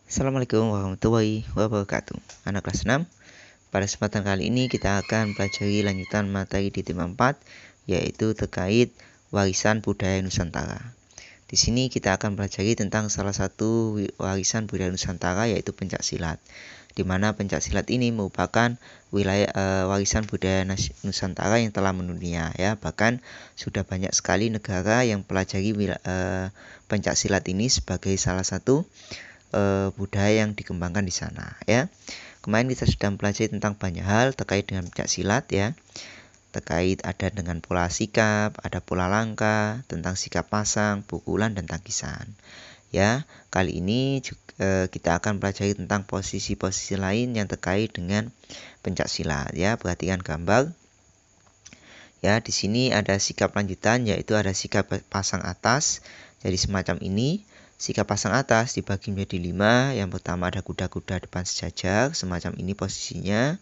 Assalamualaikum warahmatullahi wabarakatuh. Anak kelas 6, pada kesempatan kali ini kita akan pelajari lanjutan materi di tema 4, yaitu terkait warisan budaya Nusantara. Di sini kita akan pelajari tentang salah satu warisan budaya Nusantara, yaitu pencaksilat. Di mana pencaksilat ini merupakan warisan budaya Nusantara yang telah mendunia, ya. Bahkan sudah banyak sekali negara yang pelajari pencaksilat ini sebagai salah satu budaya yang dikembangkan di sana, ya. Kemarin kita sudah mempelajari tentang banyak hal terkait dengan pencaksilat, ya. Terkait ada dengan pola sikap, ada pola langkah, tentang sikap pasang, pukulan, dan tangkisan. Ya, kali ini juga, kita akan pelajari tentang posisi-posisi lain yang terkait dengan pencaksilat, ya. Perhatikan gambar. Ya, di sini ada sikap lanjutan, yaitu ada sikap pasang atas. Jadi semacam ini. Sikap pasang atas dibagi menjadi 5. Yang pertama ada kuda-kuda depan sejajar, semacam ini posisinya.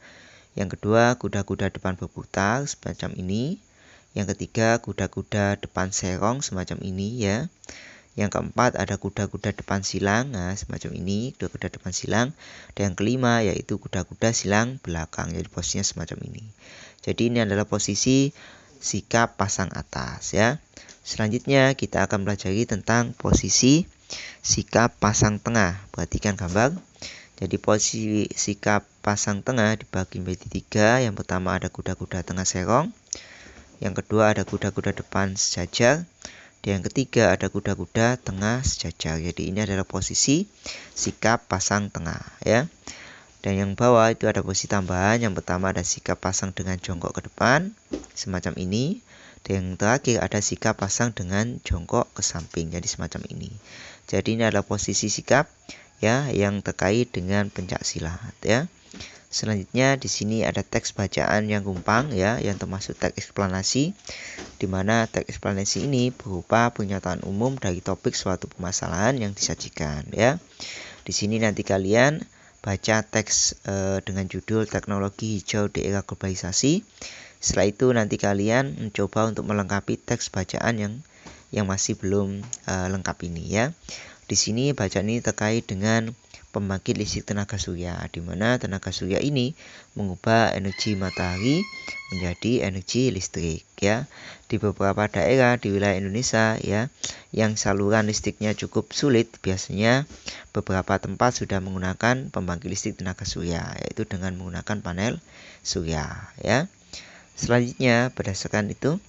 Yang kedua, kuda-kuda depan berputar, semacam ini. Yang ketiga, kuda-kuda depan serong, semacam ini, ya. Yang keempat, ada kuda-kuda depan silang, nah semacam ini, kuda-kuda depan silang. Dan yang kelima, yaitu kuda-kuda silang belakang, jadi posisinya semacam ini. Jadi ini adalah posisi sikap pasang atas, ya. Selanjutnya kita akan pelajari tentang posisi sikap pasang tengah. Perhatikan gambar. Jadi posisi sikap pasang tengah dibagi menjadi 3. Yang pertama ada kuda-kuda tengah serong. Yang kedua ada kuda-kuda depan sejajar. Dan yang ketiga ada kuda-kuda tengah sejajar. Jadi ini adalah posisi sikap pasang tengah, ya. Dan yang bawah itu ada posisi tambahan. Yang pertama ada sikap pasang dengan jongkok ke depan, semacam ini. Dan yang terakhir ada sikap pasang dengan jongkok ke samping, jadi semacam ini. Jadi ini adalah posisi sikap, ya, yang terkait dengan pencaksilat, ya. Selanjutnya di sini ada teks bacaan yang gumpang, ya, yang termasuk teks eksplanasi, di mana teks eksplanasi ini berupa pernyataan umum dari topik suatu permasalahan yang disajikan, ya. Di sini nanti kalian baca teks dengan judul Teknologi Hijau di Era Globalisasi. Setelah itu nanti kalian mencoba untuk melengkapi teks bacaan yang masih belum lengkap ini, ya. Di sini bacaan ini terkait dengan pembangkit listrik tenaga surya, di mana tenaga surya ini mengubah energi matahari menjadi energi listrik, ya. Di beberapa daerah di wilayah Indonesia, ya, yang saluran listriknya cukup sulit, biasanya beberapa tempat sudah menggunakan pembangkit listrik tenaga surya, yaitu dengan menggunakan panel surya, ya. Selanjutnya, berdasarkan itu,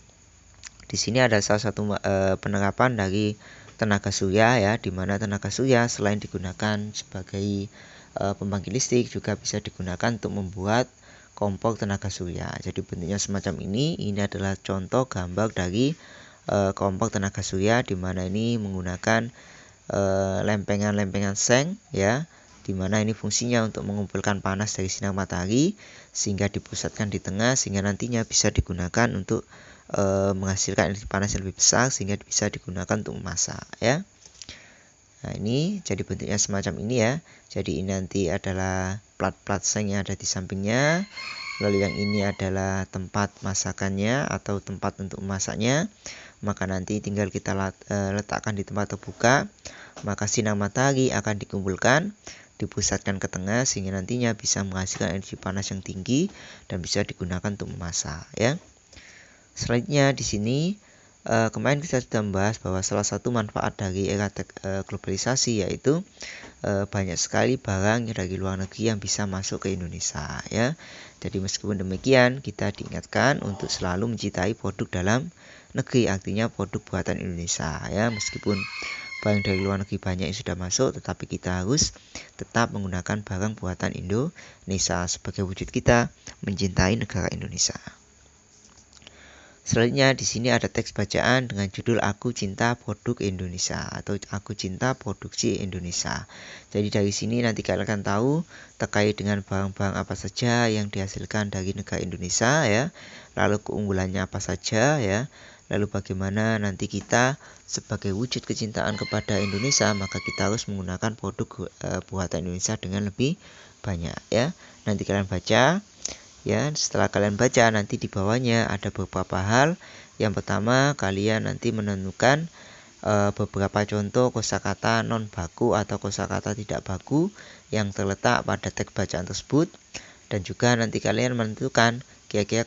di sini ada salah satu penerapan dari tenaga surya, ya, di mana tenaga surya selain digunakan sebagai pembangkit listrik juga bisa digunakan untuk membuat kompor tenaga surya. Jadi bentuknya semacam ini. Ini adalah contoh gambar dari kompor tenaga surya, di mana ini menggunakan lempengan-lempengan seng, ya, di mana ini fungsinya untuk mengumpulkan panas dari sinar matahari sehingga dipusatkan di tengah, sehingga nantinya bisa digunakan untuk menghasilkan energi panas yang lebih besar sehingga bisa digunakan untuk memasak, ya. Nah, ini jadi bentuknya semacam ini, ya. Jadi ini nanti adalah plat-plat seng yang ada di sampingnya. Lalu yang ini adalah tempat masakannya atau tempat untuk memasaknya. Maka nanti tinggal kita letakkan di tempat terbuka. Maka sinar matahari akan dikumpulkan, dipusatkan ke tengah sehingga nantinya bisa menghasilkan energi panas yang tinggi dan bisa digunakan untuk memasak, ya. Selanjutnya di sini kemarin kita sudah membahas bahwa salah satu manfaat dari era globalisasi yaitu banyak sekali barang dari luar negeri yang bisa masuk ke Indonesia, ya. Jadi meskipun demikian kita diingatkan untuk selalu mencintai produk dalam negeri, artinya produk buatan Indonesia, ya. Meskipun barang dari luar negeri banyak yang sudah masuk, tetapi kita harus tetap menggunakan barang buatan Indonesia sebagai wujud kita mencintai negara Indonesia. Selanjutnya di sini ada teks bacaan dengan judul Aku Cinta Produk Indonesia atau Aku Cinta Produksi Indonesia. Jadi dari sini nanti kalian akan tahu terkait dengan barang-barang apa saja yang dihasilkan dari negara Indonesia, ya. Lalu keunggulannya apa saja, ya. Lalu bagaimana nanti kita sebagai wujud kecintaan kepada Indonesia, maka kita harus menggunakan produk buatan Indonesia dengan lebih banyak, ya. Nanti kalian baca. Ya, setelah kalian baca nanti di bawahnya ada beberapa hal. Yang pertama, kalian nanti menentukan beberapa contoh kosakata non baku atau kosakata tidak baku yang terletak pada teks bacaan tersebut, dan juga nanti kalian menentukan kira-kira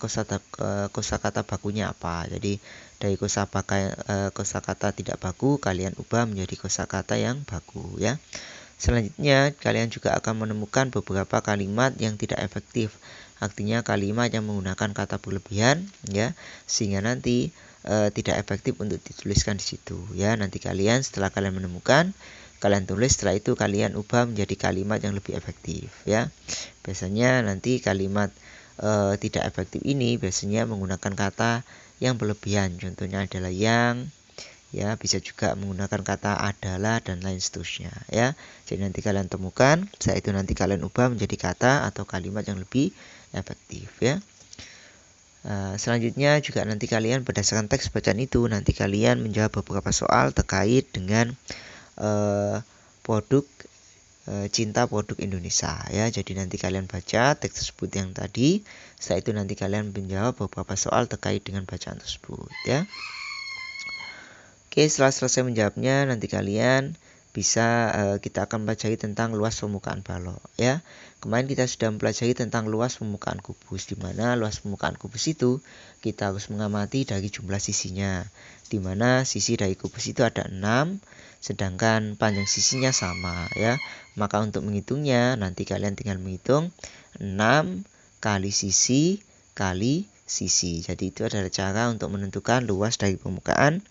kosakata bakunya apa. Jadi dari kosakata tidak baku kalian ubah menjadi kosakata yang baku ya. Selanjutnya kalian juga akan menemukan beberapa kalimat yang tidak efektif. Artinya kalimat yang menggunakan kata berlebihan ya, sehingga nanti tidak efektif untuk dituliskan di situ ya. Nanti kalian setelah kalian menemukan, kalian tulis, setelah itu kalian ubah menjadi kalimat yang lebih efektif ya. Biasanya nanti kalimat tidak efektif ini biasanya menggunakan kata yang berlebihan. Contohnya adalah yang ya, bisa juga menggunakan kata adalah dan lain seterusnya ya. Jadi nanti kalian temukan, setelah itu nanti kalian ubah menjadi kata atau kalimat yang lebih efektif ya. Selanjutnya juga nanti kalian berdasarkan teks bacaan itu nanti kalian menjawab beberapa soal terkait dengan produk cinta produk Indonesia ya. Jadi nanti kalian baca teks tersebut yang tadi, setelah itu nanti kalian menjawab beberapa soal terkait dengan bacaan tersebut ya. Oke, setelah selesai menjawabnya nanti kalian bisa kita akan pelajari tentang luas permukaan balok ya. Kemarin kita sudah mempelajari tentang luas permukaan kubus, di mana luas permukaan kubus itu kita harus mengamati dari jumlah sisinya, di mana sisi dari kubus itu ada 6, sedangkan panjang sisinya sama ya. Maka untuk menghitungnya nanti kalian tinggal menghitung 6 kali sisi kali sisi. Jadi itu adalah cara untuk menentukan luas dari permukaan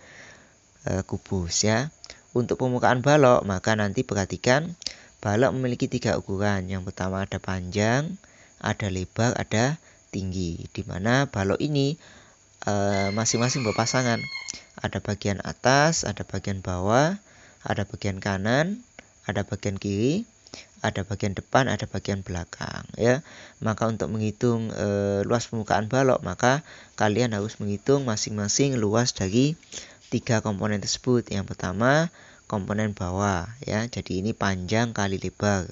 kubus ya. Untuk permukaan balok, maka nanti perhatikan balok memiliki 3 ukuran. Yang pertama ada panjang, ada lebar, ada tinggi. Di mana balok ini masing-masing berpasangan. Ada bagian atas, ada bagian bawah, ada bagian kanan, ada bagian kiri, ada bagian depan, ada bagian belakang ya. Maka untuk menghitung luas permukaan balok, maka kalian harus menghitung masing-masing luas dari 3 komponen tersebut. Yang pertama komponen bawah ya, jadi ini panjang kali lebar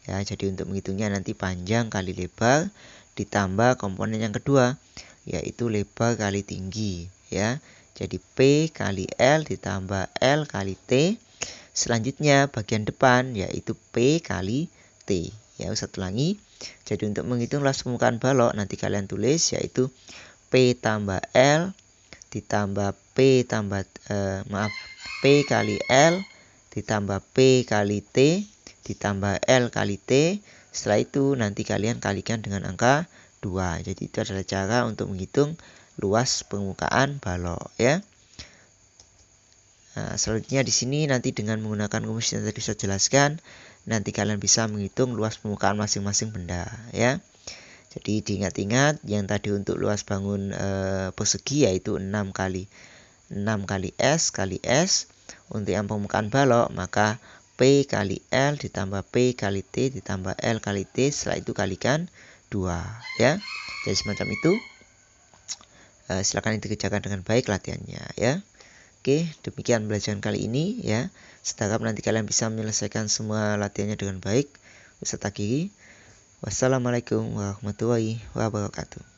ya. Jadi untuk menghitungnya nanti panjang kali lebar ditambah komponen yang kedua yaitu lebar kali tinggi ya. Jadi P kali L ditambah L kali T. Selanjutnya bagian depan yaitu P kali T ya. Ustaz ulangi. Jadi untuk menghitung luas permukaan balok nanti kalian tulis yaitu P tambah L ditambah P kali L ditambah P kali T ditambah L kali T. Setelah itu nanti kalian kalikan dengan angka 2. Jadi itu adalah cara untuk menghitung luas permukaan balok ya. Nah, selanjutnya di sini nanti dengan menggunakan rumus yang tadi saya jelaskan, nanti kalian bisa menghitung luas permukaan masing-masing benda ya. Jadi diingat-ingat yang tadi untuk luas bangun persegi yaitu 6 kali S kali S. Untuk yang permukaan balok maka P kali L ditambah P kali T ditambah L kali T. Setelah itu kalikan 2 ya. Jadi semacam itu. Silakan dikerjakan dengan baik latihannya ya. Oke, demikian pembelajaran kali ini ya. Saya harap nanti kalian bisa menyelesaikan semua latihannya dengan baik. Ustaz akhiri. Wassalamualaikum warahmatullahi wabarakatuh.